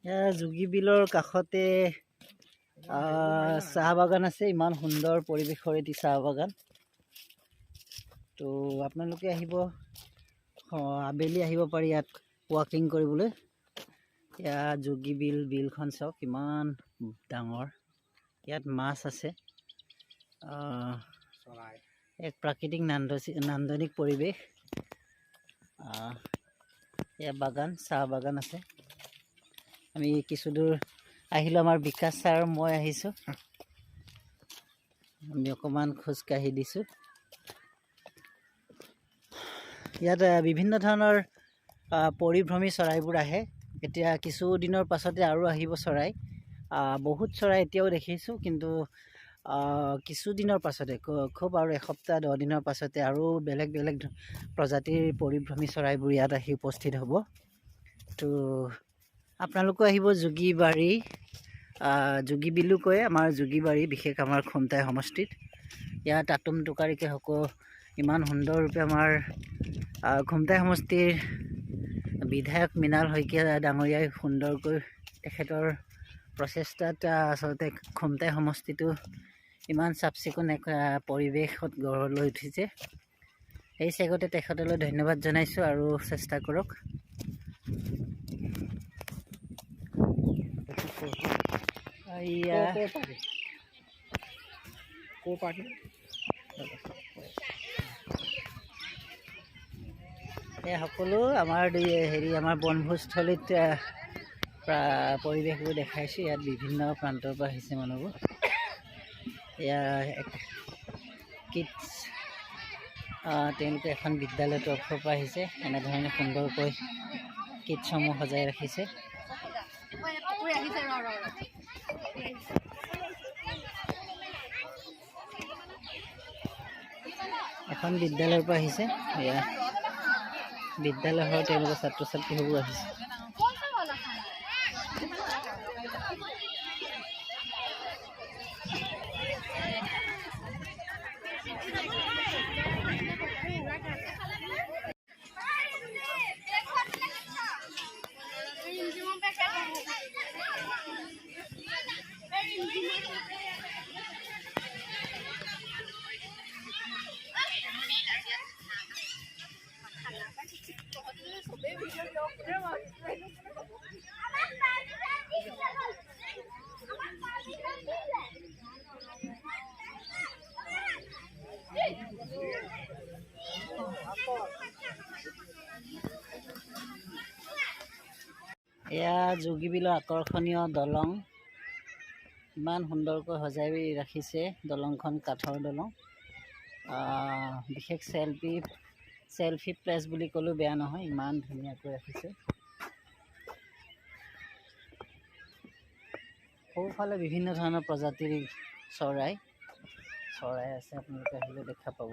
जुगिबिলৰ কাষতে চাহ বাগান আছে। ইমান সুন্দৰ পৰিৱেশৰ এটি চাহ বাগান। তো আপোনালোকে আহিব, আবেলি আহিব পাৰি ইয়াত ৱাকিং কৰিবলৈ। ইয়াত जुगिबिल বিলখন চাওক কিমান ডাঙৰ। ইয়াত মাছ আছে। এক প্ৰাকৃতিক নান্দনিক পৰিৱেশ। ইয়াত বাগান, চাহ বাগান আছে। আমি কিছু দূৰ আহিলোঁ, আমাৰ বিকাশ ছাৰ মই আহিছোঁ। আমি অকণমান খোজকাঢ়ি দিছোঁ। ইয়াত বিভিন্ন ধৰণৰ পৰিভ্ৰমী চৰাইবোৰ আহে। এতিয়া কিছুদিনৰ পাছতে আৰু আহিব চৰাই। বহুত চৰাই এতিয়াও দেখিছোঁ, কিন্তু কিছুদিনৰ পাছতে খুব আৰু এসপ্তাহ 10 দিনৰ পাছতে আৰু বেলেগ বেলেগ প্ৰজাতিৰ পৰিভ্ৰমী চৰাইবোৰ ইয়াত আহি উপস্থিত হ'ব। তো আপোনালোকো আহিব। जुगिबिलो কয় আমাৰ जुগিবাৰী, বিশেষ আমাৰ খুমটাই সমষ্টিত। ইয়াত টাটুম টোকাৰীকে ইমান সুন্দৰৰূপে আমাৰ খুমটাই সমষ্টিৰ বিধায়ক মৃণাল শইকীয়া ডাঙৰীয়াই সুন্দৰকৈ তেখেতৰ প্ৰচেষ্টাত আচলতে খুমটাই সমষ্টিটো ইমান চাফ চিকুণ এক পৰিৱেশত গঢ় লৈ উঠিছে। এই চেগতে তেখেতলৈ ধন্যবাদ জনাইছোঁ আৰু চেষ্টা কৰক। সকলো আমাৰ আমাৰ বনভোজস্থলীত পৰিৱেশবোৰ দেখাইছোঁ। ইয়াত বিভিন্ন প্ৰান্তৰ পৰা আহিছে মানুহবোৰ। কিডছ তেওঁলোকে এখন বিদ্যালয়ৰ তৰফৰ পৰা আহিছে। এনেধৰণে সুন্দৰকৈ কিডছসমূহ সজাই ৰাখিছে। এখন বিদ্যালয়ৰ পৰা আহিছে। এয়া বিদ্যালয়ৰ তেওঁলোকৰ ছাত্ৰ ছাত্ৰীসমূহ আহিছে। এয়া जुगिबिলৰ আকৰ্ষণীয় দলং। ইমান সুন্দৰকৈ সজাই ৰাখিছে দলংখন, কাঠৰ দলং। বিশেষ চেলফি প্লেচ বুলি ক'লেও বেয়া নহয়, ইমান ধুনীয়াকৈ ৰাখিছে। সৌফালে বিভিন্ন ধৰণৰ প্ৰজাতিৰ চৰাই আছে, আপোনালোকে আহিলে দেখা পাব।